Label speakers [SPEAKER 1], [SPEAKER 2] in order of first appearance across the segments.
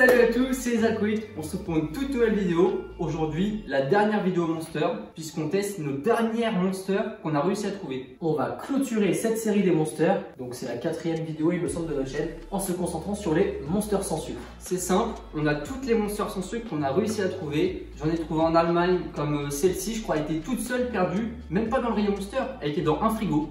[SPEAKER 1] Salut à tous, c'est Zakoït. On se retrouve pour une toute nouvelle vidéo. Aujourd'hui, la dernière vidéo Monster, puisqu'on teste nos dernières Monsters qu'on a réussi à trouver.
[SPEAKER 2] On va clôturer cette série des Monsters, donc c'est la 4e vidéo il me semble de notre chaîne, en se concentrant sur les Monsters sans sucre.
[SPEAKER 1] C'est simple, on a toutes les Monsters sans sucre qu'on a réussi à trouver. J'en ai trouvé en Allemagne, comme celle-ci, je crois, elle était toute seule, perdue, même pas dans le rayon Monster, elle était dans un frigo.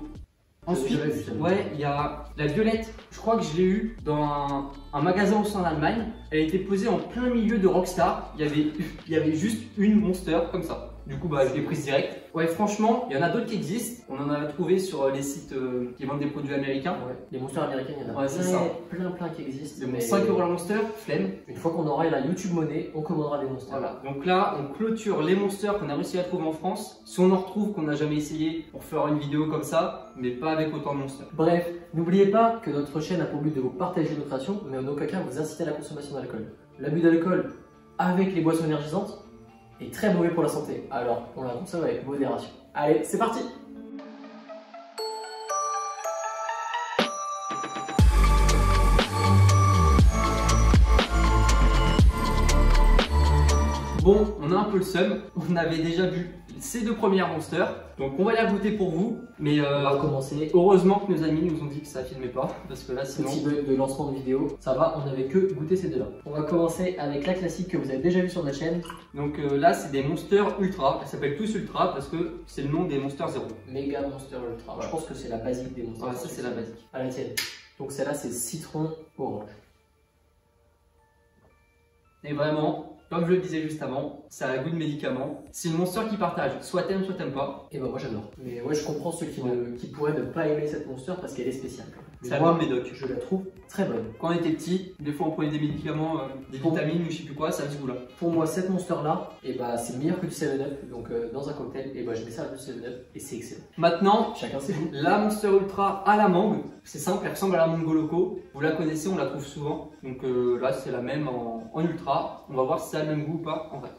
[SPEAKER 1] Ensuite, ouais, il y a la violette, je crois que je l'ai eu dans un magasin aussi en Allemagne. Elle était posée en plein milieu de Rockstar. Il y avait juste une Monster comme ça. Du coup, bah, je l'ai prise direct. Ouais, franchement, il y en a d'autres qui existent. On en a trouvé sur les sites qui vendent des produits américains.
[SPEAKER 2] Ouais. Les Monsters américains, il y en a plein qui existent.
[SPEAKER 1] Mais 5 € la Monster, flemme.
[SPEAKER 2] Une fois qu'on aura la YouTube Money, on commandera des Monsters.
[SPEAKER 1] Voilà. Donc là, on clôture les Monsters qu'on a réussi à trouver en France. Si on en retrouve qu'on n'a jamais essayé, on fera une vidéo comme ça, mais pas avec autant de Monsters.
[SPEAKER 2] Bref, n'oubliez pas que notre chaîne a pour but de vous partager nos créations, mais en aucun cas vous inciter à la consommation d'alcool. L'abus d'alcool avec les boissons énergisantes est très mauvais pour la santé, alors on la consomme avec modération. Allez, c'est parti!
[SPEAKER 1] Bon, on a un peu le seum, on avait déjà vu ces deux premières Monsters, donc on va les goûter pour vous, mais
[SPEAKER 2] on va commencer.
[SPEAKER 1] Heureusement que nos amis nous ont dit que ça filmait pas, parce que là sinon...
[SPEAKER 2] Petit bug de lancement de vidéo, ça va, on n'avait que goûté ces deux-là. On va commencer avec la classique que vous avez déjà vu sur notre chaîne.
[SPEAKER 1] Donc là c'est des Monsters Ultra, elles s'appellent tous Ultra parce que c'est le nom des Monsters Zero.
[SPEAKER 2] Méga Monster Ultra, ouais. Je pense que c'est la basique des Monsters.
[SPEAKER 1] Ouais, ça c'est la basique.
[SPEAKER 2] À la tienne. Donc celle-là c'est citron orange.
[SPEAKER 1] Et vraiment... Comme je le disais juste avant, ça a goût de médicament. C'est une Monster qui partage, soit t'aimes pas.
[SPEAKER 2] Et bah moi j'adore. Mais ouais, je comprends ceux qui pourraient ne pas aimer cette Monster parce qu'elle est spéciale.
[SPEAKER 1] C'est moi médoc.
[SPEAKER 2] Je la trouve très bonne.
[SPEAKER 1] Quand on était petit, des fois on prenait des médicaments, des vitamines ou je sais plus quoi, ça a ce goût là.
[SPEAKER 2] Pour moi cette Monster là, et bah c'est meilleur que du 7-Up. Donc dans un cocktail, et bah je mets ça avec du 7-Up et c'est excellent.
[SPEAKER 1] Maintenant,
[SPEAKER 2] chacun ses goûts.
[SPEAKER 1] La Monster Ultra à la mangue, c'est simple, elle ressemble à la Mango Loco. Vous la connaissez, on la trouve souvent. Donc là c'est la même en ultra. On va voir si ça a le même goût ou pas en vrai.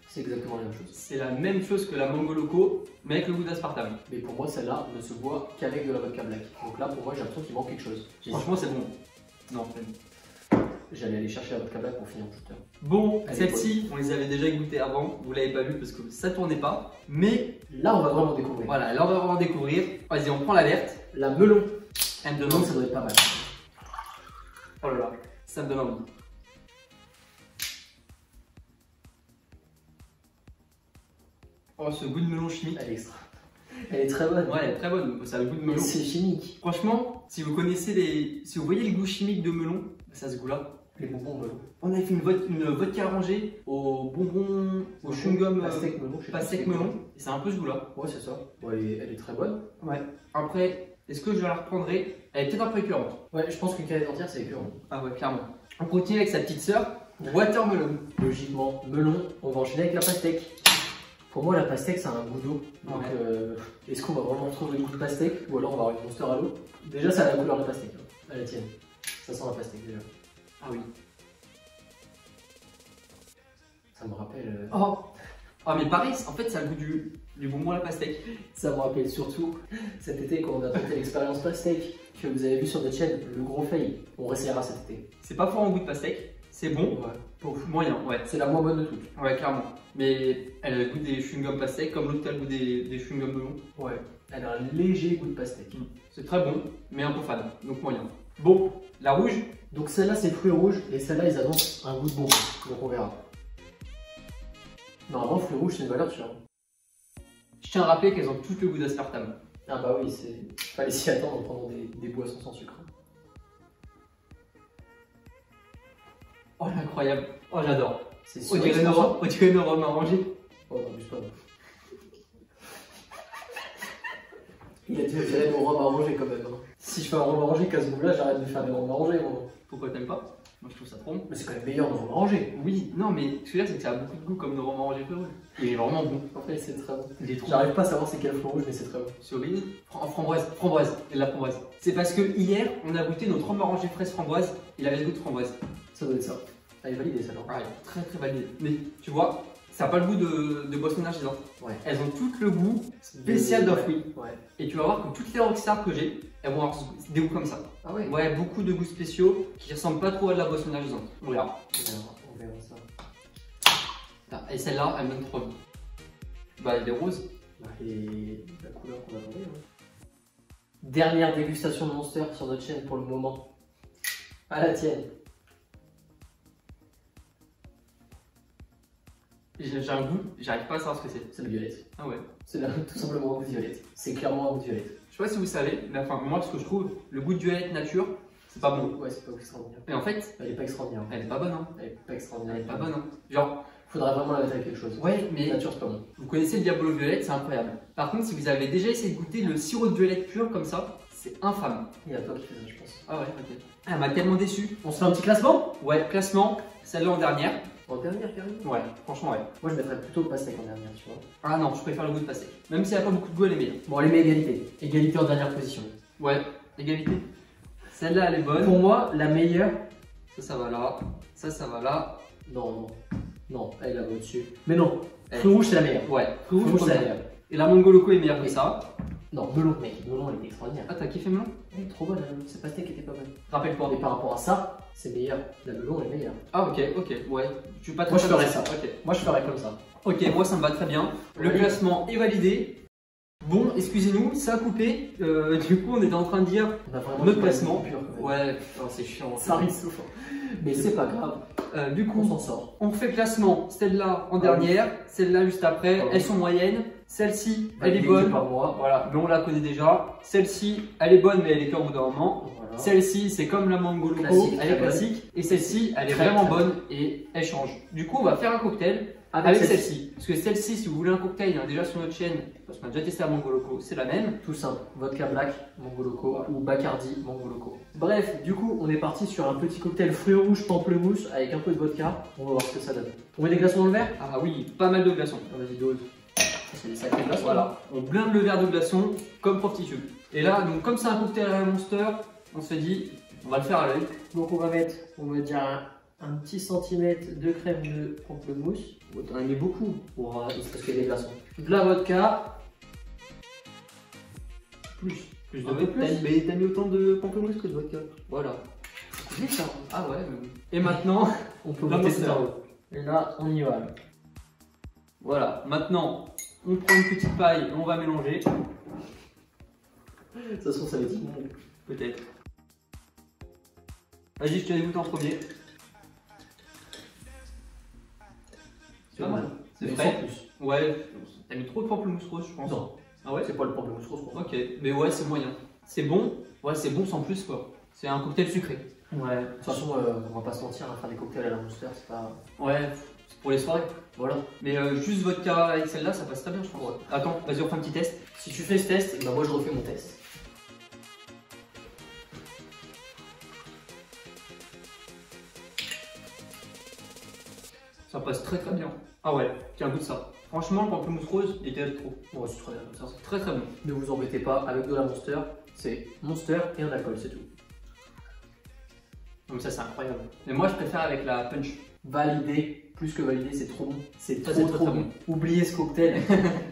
[SPEAKER 2] C'est exactement la même chose.
[SPEAKER 1] C'est la même chose que la Mango Loco, mais avec le goût d'aspartame.
[SPEAKER 2] Mais pour moi, celle-là ne se boit qu'avec de la vodka black. Donc là, pour moi, j'ai l'impression qu'il manque quelque chose.
[SPEAKER 1] Franchement, c'est bon. Non,
[SPEAKER 2] j'allais aller chercher la vodka black pour finir tout à l'heure.
[SPEAKER 1] Bon, celle-ci, on les avait déjà goûtées avant. Vous l'avez pas vu parce que ça tournait pas. Mais
[SPEAKER 2] là, on va vraiment découvrir.
[SPEAKER 1] Voilà, là, on va vraiment découvrir. Vas-y, on prend la verte.
[SPEAKER 2] La melon.
[SPEAKER 1] Elle me donne envie.
[SPEAKER 2] Ça doit être pas mal.
[SPEAKER 1] Oh là là, ça me donne envie. Oh, ce goût de melon chimique.
[SPEAKER 2] Elle est extra. Elle est très bonne.
[SPEAKER 1] Ouais, elle est très bonne. Ça a le goût de melon.
[SPEAKER 2] C'est chimique.
[SPEAKER 1] Franchement, si vous connaissez si vous voyez le goût chimique de melon, ça a ce goût-là.
[SPEAKER 2] Les bonbons melon.
[SPEAKER 1] On a fait une vodka rangée au bonbon, au chewing-gum pastèque melon. Et c'est un peu ce goût-là.
[SPEAKER 2] Ouais, c'est ça. Bon, elle est très bonne.
[SPEAKER 1] Ouais. Après, est-ce que je la reprendrai? Elle est peut-être un peu écœurante.
[SPEAKER 2] Ouais, je pense qu'une canette entière, c'est écœurant.
[SPEAKER 1] Ah ouais, clairement. On continue avec sa petite sœur, watermelon.
[SPEAKER 2] Logiquement, melon, on va enchaîner avec la pastèque. Pour moi, la pastèque, c'est un goût d'eau. Donc, est-ce qu'on va vraiment retrouver le goût de pastèque ou alors on va avoir une Monster à l'eau? Déjà, ça a la couleur de pastèque. À la tienne. Ça sent la pastèque déjà.
[SPEAKER 1] Ah oui.
[SPEAKER 2] Ça me rappelle.
[SPEAKER 1] Oh, mais pareil, en fait, ça a le goût du bonbon à la pastèque.
[SPEAKER 2] Ça me rappelle surtout cet été quand on a tenté l'expérience pastèque que vous avez vu sur notre chaîne, le gros fail. On réessayera cet été.
[SPEAKER 1] C'est pas fort en goût de pastèque, c'est bon.
[SPEAKER 2] Ouais.
[SPEAKER 1] Moyen, ouais.
[SPEAKER 2] C'est la moins bonne de toutes.
[SPEAKER 1] Ouais, clairement. Mais elle a le goût des chewing-gums pastèque comme l'autre a le goût des chewing-gums melon.
[SPEAKER 2] Ouais. Elle a un léger goût de pastèque.
[SPEAKER 1] C'est très bon, mais un peu fade, donc moyen. Bon, la rouge.
[SPEAKER 2] Donc celle-là c'est fruits rouges et celle-là ils annoncent un goût de bonbon. Donc on verra. Normalement fruits rouges c'est une valeur sûre.
[SPEAKER 1] Je tiens à rappeler qu'elles ont toutes le goût d'aspartame.
[SPEAKER 2] Ah bah oui, fallait s'y attendre en prenant des boissons sans sucre.
[SPEAKER 1] Oh incroyable. Oh j'adore.
[SPEAKER 2] On dirait
[SPEAKER 1] une arôme orangé.
[SPEAKER 2] Oh n'abuse pas. Il a dû faire mon rhum arrangé quand même. Hein. Si je fais un rhum arrangé qu'à ce goût-là, j'arrête de faire des rhums arrangés.
[SPEAKER 1] Pourquoi t'aimes pas? Moi je trouve ça trop bon.
[SPEAKER 2] Mais c'est quand même meilleur dans le rhum arrangé.
[SPEAKER 1] Oui, non mais ce que je veux dire c'est que ça a beaucoup de goût comme le rhum arrangé fruit rouge. Il est vraiment bon.
[SPEAKER 2] En fait c'est très bon.
[SPEAKER 1] J'arrive
[SPEAKER 2] pas à savoir c'est quel fruit rouge mais c'est très bon.
[SPEAKER 1] Cerise, framboise, et de la framboise. C'est parce que hier on a goûté notre rhum arrangé fraise framboise, il avait le goût de framboise.
[SPEAKER 2] Ça doit être ça. Elle est validée celle-là.
[SPEAKER 1] Ouais, très très validée. Mais tu vois, ça n'a pas le goût de boisson énergisante.
[SPEAKER 2] Ouais.
[SPEAKER 1] Elles ont toutes le goût spécial d'un fruit.
[SPEAKER 2] Ouais.
[SPEAKER 1] Et tu vas voir que toutes les Rockstar que j'ai, elles vont avoir des goûts comme ça.
[SPEAKER 2] Ah ouais.
[SPEAKER 1] Ouais, beaucoup de goûts spéciaux qui ressemblent pas trop à de la boisson énergisante. On verra.
[SPEAKER 2] On verra ça.
[SPEAKER 1] Ah, et celle-là, elle me donne trop envie. Bah, elle est rose.
[SPEAKER 2] Bah, et la couleur qu'on attendait. Ouais. Dernière dégustation de Monster sur notre chaîne pour le moment. À la tienne.
[SPEAKER 1] J'ai un goût, j'arrive pas à savoir ce que c'est.
[SPEAKER 2] C'est le violette.
[SPEAKER 1] Ah ouais.
[SPEAKER 2] C'est tout simplement un goût de violette. C'est clairement un goût de violette.
[SPEAKER 1] Je sais pas si vous savez, mais enfin, moi, ce que je trouve, le goût de violette nature, c'est pas bon.
[SPEAKER 2] Ouais, c'est pas extraordinaire.
[SPEAKER 1] Et en fait,
[SPEAKER 2] Elle est pas extraordinaire.
[SPEAKER 1] elle est pas bonne, hein.
[SPEAKER 2] Elle est pas extraordinaire.
[SPEAKER 1] Elle est pas bonne, hein. Genre,
[SPEAKER 2] Faudrait vraiment la mettre avec quelque chose.
[SPEAKER 1] ouais, mais
[SPEAKER 2] Nature, c'est pas bon.
[SPEAKER 1] vous connaissez le Diabolo violette, c'est incroyable. Par contre, si vous avez déjà essayé de goûter le sirop de violette pur comme ça, c'est infâme.
[SPEAKER 2] Il y a toi qui fais ça, je pense.
[SPEAKER 1] Ah ouais, ok. Elle m'a tellement déçu.
[SPEAKER 2] On se fait un petit classement?
[SPEAKER 1] Ouais, classement, celle-là en dernière.
[SPEAKER 2] En dernière, carrément.
[SPEAKER 1] Ouais, franchement, ouais.
[SPEAKER 2] Moi, je mettrais plutôt le pastèque en dernière, tu vois.
[SPEAKER 1] Ah non, je préfère le goût de pastèque. Même s'il n'y a pas beaucoup de goût, elle est meilleure.
[SPEAKER 2] Bon, allez, mais égalité. Égalité en dernière position.
[SPEAKER 1] Ouais, égalité. Celle-là, elle est bonne.
[SPEAKER 2] Pour moi, la meilleure.
[SPEAKER 1] Ça va là. Ça va là.
[SPEAKER 2] Non, non. Non, elle est là-bas au-dessus. Mais non,
[SPEAKER 1] Elle-
[SPEAKER 2] fruit rouge, c'est la meilleure.
[SPEAKER 1] Ouais,
[SPEAKER 2] Fruit rouge, c'est la meilleure.
[SPEAKER 1] Et la Mango Loco est meilleure que ça.
[SPEAKER 2] Non, melon, mec. Melon, elle est extraordinaire.
[SPEAKER 1] Ah, t'as kiffé melon?
[SPEAKER 2] Elle est trop bonne, la melon. Cette pastèque était pas bonne.
[SPEAKER 1] Rappelle-toi.
[SPEAKER 2] Mais par rapport à ça, c'est meilleur. La melon est meilleure.
[SPEAKER 1] Ah, ok, ouais. Tu veux pas
[SPEAKER 2] Moi, je ferais ça.
[SPEAKER 1] Ok.
[SPEAKER 2] Moi, je ferais comme ça.
[SPEAKER 1] Ok, moi ça me va très bien. Le
[SPEAKER 2] Oui.
[SPEAKER 1] classement est validé. Bon, excusez-nous, ça a coupé. Du coup, on était en train de dire
[SPEAKER 2] On a vraiment
[SPEAKER 1] notre
[SPEAKER 2] du
[SPEAKER 1] classement.
[SPEAKER 2] pur, quand même.
[SPEAKER 1] Ouais, putain, c'est chiant.
[SPEAKER 2] Ça arrive souvent. Mais c'est pas grave.
[SPEAKER 1] Du
[SPEAKER 2] On
[SPEAKER 1] coup,
[SPEAKER 2] s'en sort.
[SPEAKER 1] on fait classement. Celle-là en dernière, celle-là juste après.
[SPEAKER 2] Ah oui.
[SPEAKER 1] Elles sont moyennes. Celle-ci, elle est
[SPEAKER 2] Validé
[SPEAKER 1] bonne.
[SPEAKER 2] par moi.
[SPEAKER 1] Voilà, mais on la connaît déjà. Celle-ci, elle est bonne, mais elle est qu'au bout d'un moment.
[SPEAKER 2] Voilà.
[SPEAKER 1] Celle-ci, c'est comme la Mango Loco,
[SPEAKER 2] Classique,
[SPEAKER 1] elle est
[SPEAKER 2] très
[SPEAKER 1] classique. Et celle-ci, elle est
[SPEAKER 2] Très,
[SPEAKER 1] vraiment
[SPEAKER 2] très
[SPEAKER 1] bonne et elle change. Du coup, on va faire un cocktail
[SPEAKER 2] Avec
[SPEAKER 1] avec
[SPEAKER 2] celle-ci.
[SPEAKER 1] celle-ci. Parce que celle-ci, si vous voulez un cocktail, il y en a déjà sur notre chaîne, parce qu'on a déjà testé la Mango Loco, c'est la même.
[SPEAKER 2] Tout simple, vodka black, Mango Loco ou Bacardi, Mango Loco. Bref, du coup, on est parti sur un petit cocktail fruits rouges pamplemousse avec un peu de vodka. On va voir ce que ça donne. On met des glaçons dans le verre?
[SPEAKER 1] Ah oui, pas mal de glaçons.
[SPEAKER 2] Ah, vas-y, dose. C'est des sacrés glaçons.
[SPEAKER 1] Voilà, on blinde le verre de glaçons comme pour petit tube. Et là, donc comme c'est un cocktail à la Monster, on se dit, on va le faire à l'œil.
[SPEAKER 2] Donc, on va mettre, on va dire un petit centimètre de crème de pamplemousse.
[SPEAKER 1] On en met beaucoup.
[SPEAKER 2] Pour, parce qu'il y a des glaçons. De la vodka.
[SPEAKER 1] Plus
[SPEAKER 2] Un peu plus.
[SPEAKER 1] Mais t'as mis autant de pamplemousse que de vodka. Voilà.
[SPEAKER 2] Vite, ça.
[SPEAKER 1] Ah ouais. Et maintenant,
[SPEAKER 2] On peut
[SPEAKER 1] La
[SPEAKER 2] monter
[SPEAKER 1] Monster.
[SPEAKER 2] tout en haut. Et là, on y va.
[SPEAKER 1] voilà, maintenant, on prend une petite paille et on va mélanger.
[SPEAKER 2] De toute façon, ça va être bon.
[SPEAKER 1] Peut-être. Vas-y, je te dégoûte en premier. C'est pas mal. C'est
[SPEAKER 2] Mais
[SPEAKER 1] frais.
[SPEAKER 2] sans plus.
[SPEAKER 1] Ouais, t'as mis trop de pamplemousse rose, je pense.
[SPEAKER 2] Non,
[SPEAKER 1] Ah ouais?
[SPEAKER 2] c'est pas le pamplemousse rose. Pour moi.
[SPEAKER 1] Ok, mais ouais, c'est moyen. C'est bon, ouais, c'est bon sans plus quoi. C'est un cocktail sucré.
[SPEAKER 2] Ouais, de toute façon, on va pas se mentir, hein, faire des cocktails à la Monster, c'est pas.
[SPEAKER 1] Ouais, c'est pour les soirées.
[SPEAKER 2] Voilà.
[SPEAKER 1] Mais juste vodka avec celle-là, ça passe très bien, je pense.
[SPEAKER 2] Ouais.
[SPEAKER 1] Attends, vas-y, on fait un petit test.
[SPEAKER 2] Si tu fais ce test, eh ben moi je refais mon test.
[SPEAKER 1] Ça passe très très bien. Ah ouais, tiens, goûte ça. Franchement, le pamplemousse rose, il était trop.
[SPEAKER 2] Ouais, c'est très bien comme ça.
[SPEAKER 1] C'est très très bon.
[SPEAKER 2] Ne vous embêtez pas, avec de la Monster, c'est Monster et un alcool, c'est tout.
[SPEAKER 1] Donc ça, c'est incroyable. Mais moi, je préfère avec la punch.
[SPEAKER 2] Validé, plus que validé, c'est trop bon. C'est
[SPEAKER 1] Ça,
[SPEAKER 2] trop
[SPEAKER 1] c'est très,
[SPEAKER 2] trop
[SPEAKER 1] très
[SPEAKER 2] bon. Oubliez ce cocktail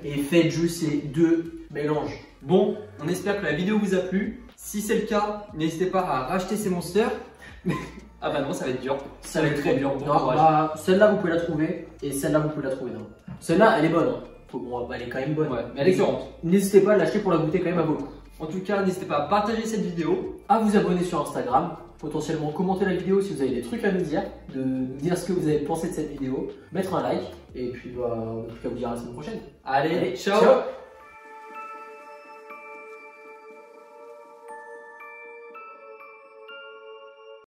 [SPEAKER 2] et faites juste ces deux mélanges.
[SPEAKER 1] Bon, on espère que la vidéo vous a plu. Si c'est le cas, n'hésitez pas à racheter ces monsters. Ah bah non, ça va être dur.
[SPEAKER 2] Ça va être très dur.
[SPEAKER 1] Bon
[SPEAKER 2] Non,
[SPEAKER 1] courage.
[SPEAKER 2] bah, celle-là vous pouvez la trouver et celle-là vous pouvez la trouver. Non. Celle-là elle est bonne. Hein. Bon, elle est quand même bonne.
[SPEAKER 1] Ouais, mais elle est écœurante.
[SPEAKER 2] N'hésitez pas à l'acheter pour la goûter quand même à vos goûts.
[SPEAKER 1] En tout cas, n'hésitez pas à partager cette vidéo.
[SPEAKER 2] À vous abonner sur Instagram, potentiellement commenter la vidéo si vous avez des trucs à nous dire, de nous dire ce que vous avez pensé de cette vidéo, mettre un like et puis bah, en tout cas vous dire à la semaine prochaine.
[SPEAKER 1] Allez, ciao.
[SPEAKER 2] Ciao.